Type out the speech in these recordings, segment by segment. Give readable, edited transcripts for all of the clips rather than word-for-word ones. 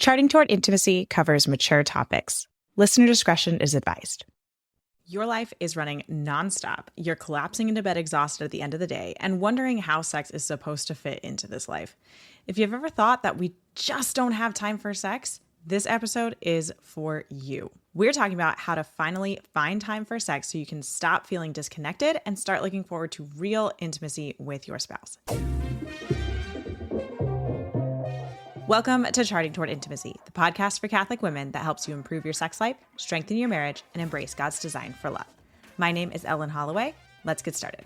Charting Toward Intimacy covers mature topics. Listener discretion is advised. Your life is running nonstop. You're collapsing into bed exhausted at the end of the day and wondering how sex is supposed to fit into this life. If you've ever thought that we just don't have time for sex, this episode is for you. We're talking about how to finally find time for sex so you can stop feeling disconnected and start looking forward to real intimacy with your spouse. Welcome to Charting Toward Intimacy, the podcast for Catholic women that helps you improve your sex life, strengthen your marriage, and embrace God's design for love. My name is Ellen Holloway. Let's get started.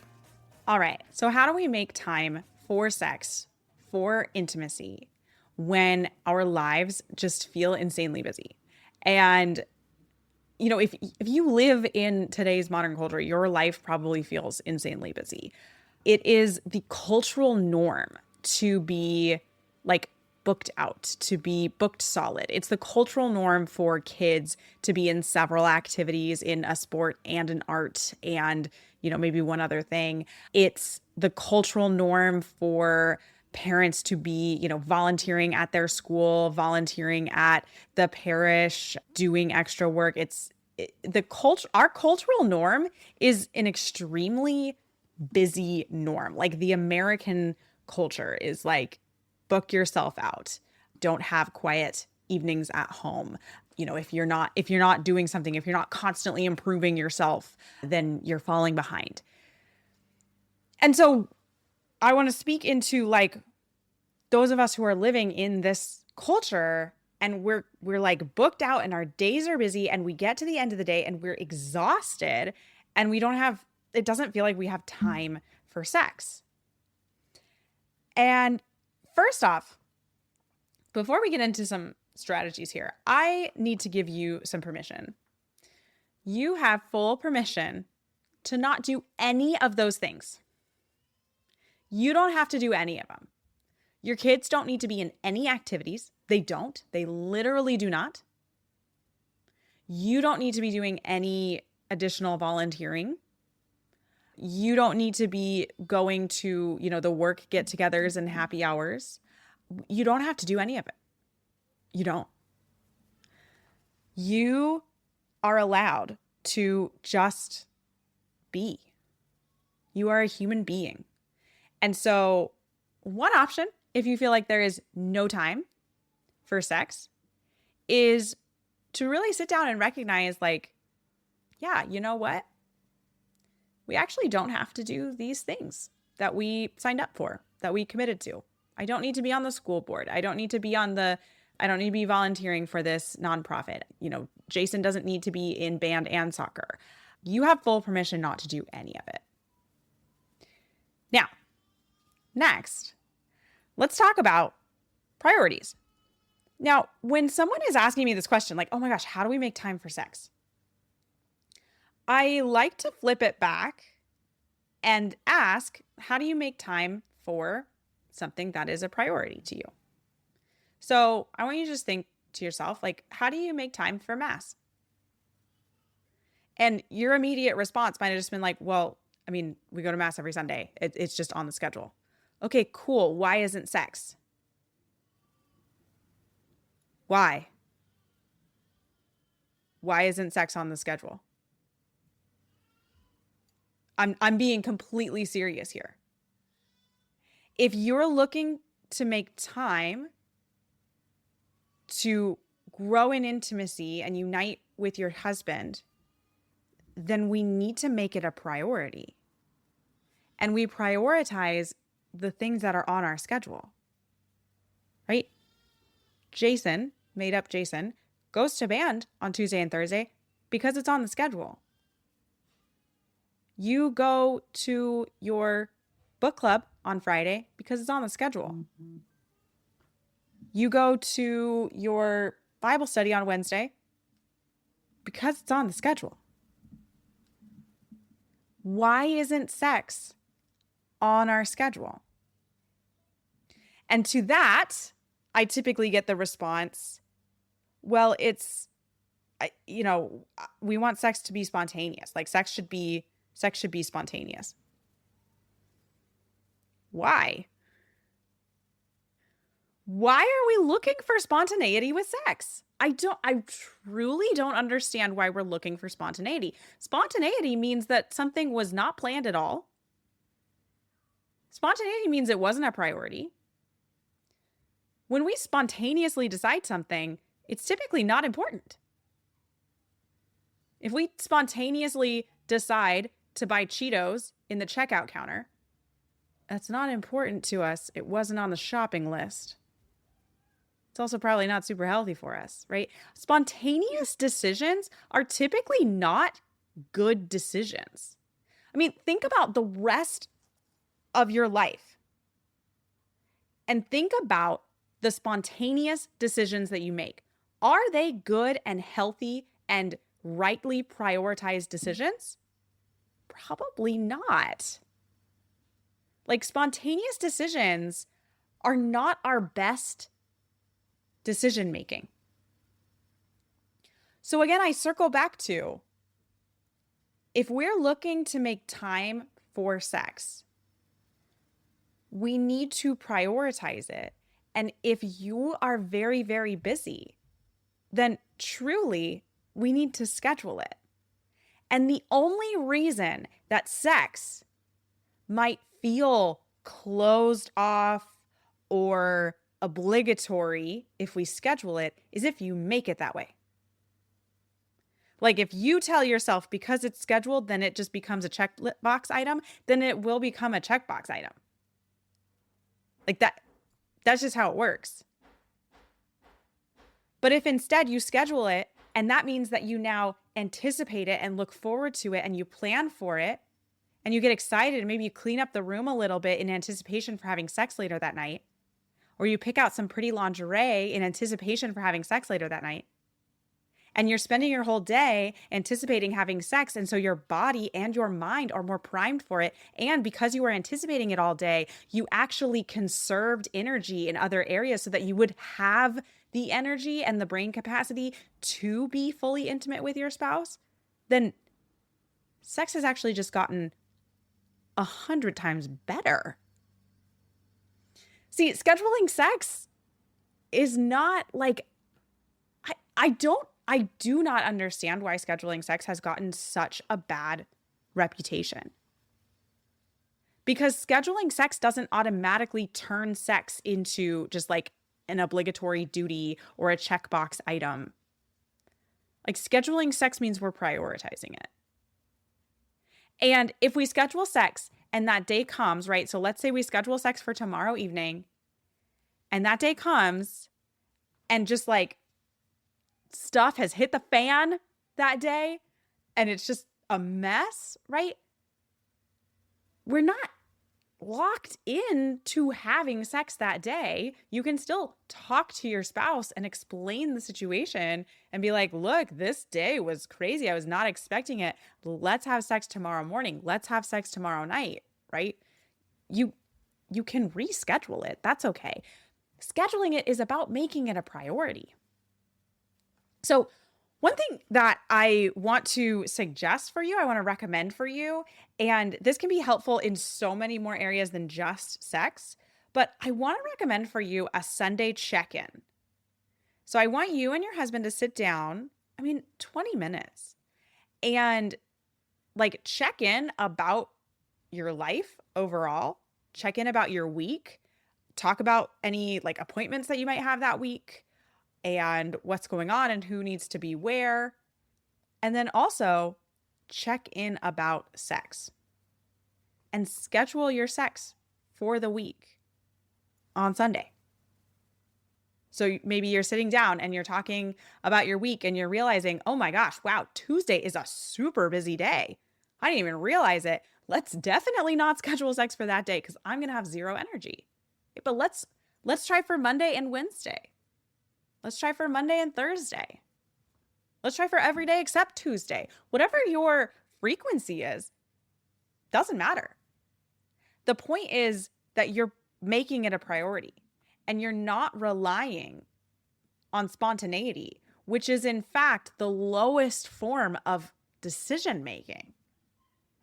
All right. So how do we make time for sex, for intimacy, when our lives just feel insanely busy? And, you know, if you live in today's modern culture, your life probably feels insanely busy. It is the cultural norm to be like booked out, to be booked solid. It's the cultural norm for kids to be in several activities, in a sport and an art and, you know, maybe one other thing. It's the cultural norm for parents to be, you know, volunteering at their school, volunteering at the parish, doing extra work. Our cultural norm is an extremely busy norm. Like the American culture is like, book yourself out. Don't have quiet evenings at home. You know, if you're not doing something, if you're not constantly improving yourself, then you're falling behind. And so I want to speak into like those of us who are living in this culture and we're like booked out and our days are busy and we get to the end of the day and we're exhausted and it doesn't feel like we have time for sex. And first off, before we get into some strategies here, I need to give you some permission. You have full permission to not do any of those things. You don't have to do any of them. Your kids don't need to be in any activities. They don't. They literally do not. You don't need to be doing any additional volunteering. You don't need to be going to, you know, the work get-togethers and happy hours. You don't have to do any of it. You don't. You are allowed to just be. You are a human being. And so one option, if you feel like there is no time for sex, is to really sit down and recognize like, yeah, you know what? We actually don't have to do these things that we signed up for, that we committed to. I don't need to be on the school board. I don't need to be volunteering for this nonprofit. You know, Jason doesn't need to be in band and soccer. You have full permission not to do any of it. Now, next, let's talk about priorities. Now, when someone is asking me this question, like, oh my gosh, how do we make time for sex? I like to flip it back and ask, how do you make time for something that is a priority to you? So I want you to just think to yourself, like, how do you make time for Mass? And your immediate response might have just been like, well, I mean, we go to Mass every Sunday. It's just on the schedule. Okay, cool. Why isn't sex? Why? Why isn't sex on the schedule? I'm being completely serious here. If you're looking to make time to grow in intimacy and unite with your husband, then we need to make it a priority. And we prioritize the things that are on our schedule, right? Jason, made up Jason, goes to band on Tuesday and Thursday because it's on the schedule. You go to your book club on Friday because it's on the schedule. Mm-hmm. You go to your Bible study on Wednesday because it's on the schedule. Why isn't sex on our schedule? And to that, I typically get the response, well, we want sex to be spontaneous. Like sex should be Why are we looking for spontaneity with sex? I truly don't understand why we're looking for spontaneity. Spontaneity means that something was not planned at all. Spontaneity means it wasn't a priority. When we spontaneously decide something, it's typically not important. If we spontaneously decide to buy Cheetos in the checkout counter, that's not important to us. It wasn't on the shopping list. It's also probably not super healthy for us, right? Spontaneous decisions are typically not good decisions. I mean, think about the rest of your life and think about the spontaneous decisions that you make. Are they good and healthy and rightly prioritized decisions? Probably not. Like, spontaneous decisions are not our best decision making. So again, I circle back to, if we're looking to make time for sex, we need to prioritize it. And if you are very, very busy, then truly we need to schedule it. And the only reason that sex might feel closed off or obligatory if we schedule it is if you make it that way. Like, if you tell yourself because it's scheduled, then it just becomes a checkbox item, then it will become a checkbox item. Like that's just how it works. But if instead you schedule it, and that means that you now anticipate it and look forward to it and you plan for it and you get excited and maybe you clean up the room a little bit in anticipation for having sex later that night, or you pick out some pretty lingerie in anticipation for having sex later that night, and you're spending your whole day anticipating having sex, and so your body and your mind are more primed for it, and because you were anticipating it all day, you actually conserved energy in other areas so that you would have the energy and the brain capacity to be fully intimate with your spouse, then sex has actually just gotten 100 times better. See, scheduling sex is not like, I do not understand why scheduling sex has gotten such a bad reputation. Because scheduling sex doesn't automatically turn sex into just like an obligatory duty or a checkbox item. Like, scheduling sex means we're prioritizing it. And if we schedule sex and that day comes, right? So let's say we schedule sex for tomorrow evening and that day comes and just like stuff has hit the fan that day and it's just a mess, right? We're not locked in to having sex that day. You can still talk to your spouse and explain the situation and be like, look, this day was crazy. I was not expecting it. Let's have sex tomorrow morning. Let's have sex tomorrow night, right? You can reschedule it. That's okay. Scheduling it is about making it a priority. So one thing that I want to suggest for you, I want to recommend for you, and this can be helpful in so many more areas than just sex, but I want to recommend for you a Sunday check-in. So I want you and your husband to sit down, 20 minutes, and like check in about your life overall, check in about your week, talk about any like appointments that you might have that week, and what's going on and who needs to be where. And then also check in about sex and schedule your sex for the week on Sunday. So maybe you're sitting down and you're talking about your week and you're realizing, oh my gosh, wow, Tuesday is a super busy day. I didn't even realize it. Let's definitely not schedule sex for that day because I'm going to have zero energy. But let's try for Monday and Wednesday. Let's try for Monday and Thursday. Let's try for every day except Tuesday. Whatever your frequency is, doesn't matter. The point is that you're making it a priority and you're not relying on spontaneity, which is in fact the lowest form of decision making.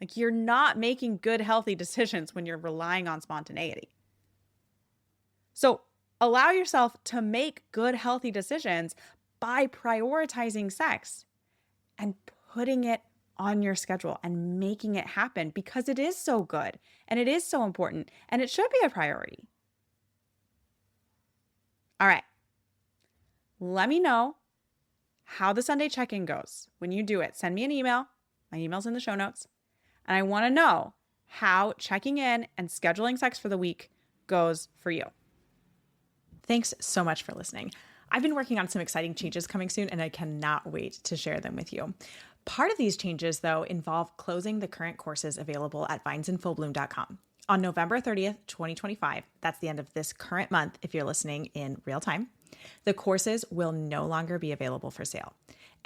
Like, you're not making good, healthy decisions when you're relying on spontaneity. So Allow yourself to make good, healthy decisions by prioritizing sex and putting it on your schedule and making it happen because it is so good and it is so important and it should be a priority. All right. Let me know how the Sunday check-in goes. When you do it, send me an email. My email's in the show notes. And I want to know how checking in and scheduling sex for the week goes for you. Thanks so much for listening. I've been working on some exciting changes coming soon, and I cannot wait to share them with you. Part of these changes, though, involve closing the current courses available at vinesinfullbloom.com. On November 30th, 2025, that's the end of this current month if you're listening in real time, the courses will no longer be available for sale.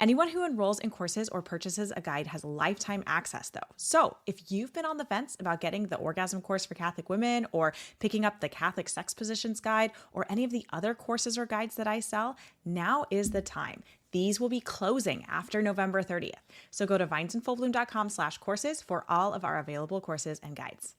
Anyone who enrolls in courses or purchases a guide has lifetime access, though. So if you've been on the fence about getting the orgasm course for Catholic women or picking up the Catholic sex positions guide or any of the other courses or guides that I sell, now is the time. These will be closing after November 30th. So go to vinesinfullbloom.com/courses for all of our available courses and guides.